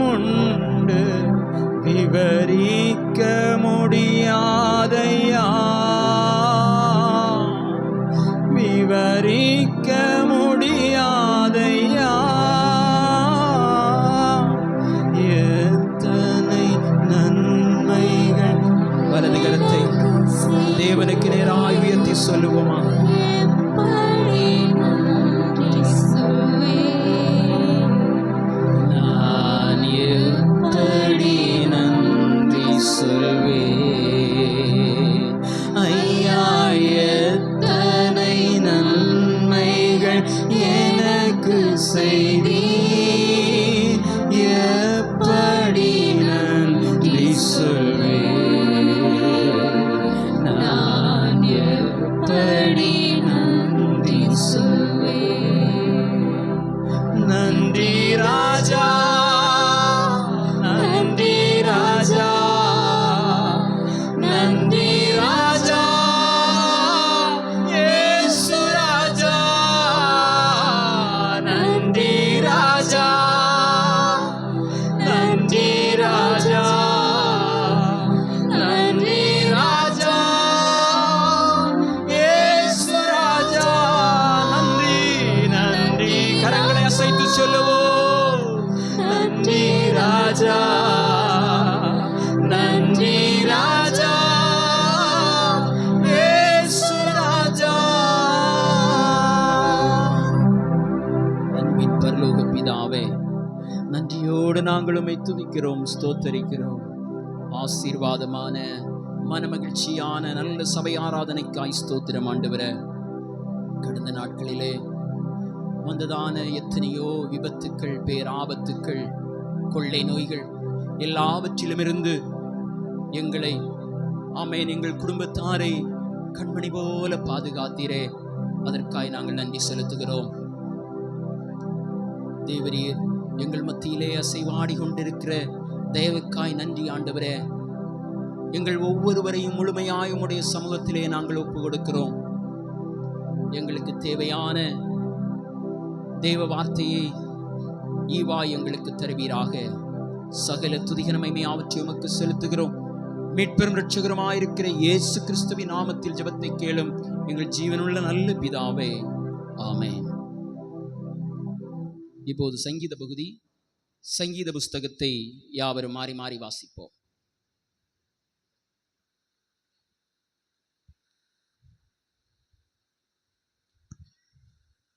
உண்டு, விவரிக்க முடியாதையா, விவரிக்க முடியாதையா. எத்தனை நன்மைகள். வலது கரத்தை தேவனுக்கு நேராய் உயர்த்தி சொல்லுவோமா? நான் எப்படி நன்றி சொல்வேன் ஐயா, எத்தனை நன்மைகள் எனக்கு செய்தீர், எப்படி நன்றி சொல்வேன், நான் எப்படி நன்றி சொல்வேன். நன்றி ராஜா, நன்றி ராஜா, நன்றி ராஜா, இயேசு ராஜா, நன்றி ராஜா, நன்றி ராஜா, நன்றி ராஜா, இயேசு ராஜா, நன்றி நன்றி. கரங்களை அசைத்து சொல்லுவோம். நன்றி ராஜா, நன்றி ராஜா, இயேசு ராஜா. அன்பின் பரலோக பிதாவே, நன்றியோடு நாங்கள் உம்மை துதிக்கிறோம், ஸ்தோத்தரிக்கிறோம். ஆசீர்வாதமான மனமகிழ்ச்சியான நல்ல சபை ஆராதனைக்காய் ஸ்தோத்திரம் ஆண்டவரே. கடந்த நாட்களிலே வந்ததான எத்தனையோ விபத்துக்கள், பேராபத்துக்கள், கொள்ளை நோய்கள் எல்லாவற்றிலுமிருந்து எங்களை, ஆமென், எங்கள் குடும்பத்தாரை கண்மணி போல பாதுகாத்தீரே. அதற்காய் நாங்கள் நன்றி செலுத்துகிறோம். தேவரீர் எங்கள் மத்தியிலே அசைவாடி கொண்டிருக்கிற தேவக்காய் நன்றி ஆண்டவரே. எங்கள் ஒவ்வொருவரையும் முழுமையாய் உம்முடைய சமூகத்திலே நாங்கள் ஒப்பு கொடுக்கிறோம். எங்களுக்கு தேவையான தேவ வார்த்தையை ஈவாய் எங்களுக்கு தருவீராக. சகல துதிகனமைமை ஆவற்றை உமக்கு செலுத்துகிறோம். மீட்பெரும் இரட்சகருமாயிருக்கிற இயேசு கிறிஸ்துவின் நாமத்தில் ஜெபத்தை கேளும் எங்கள் ஜீவனுள்ள நல்ல பிதாவே, ஆமென். இப்போது சங்கீத பகுதி, சங்கீத புஸ்தகத்தை யாவரும் மாறி மாறி வாசிப்போம்.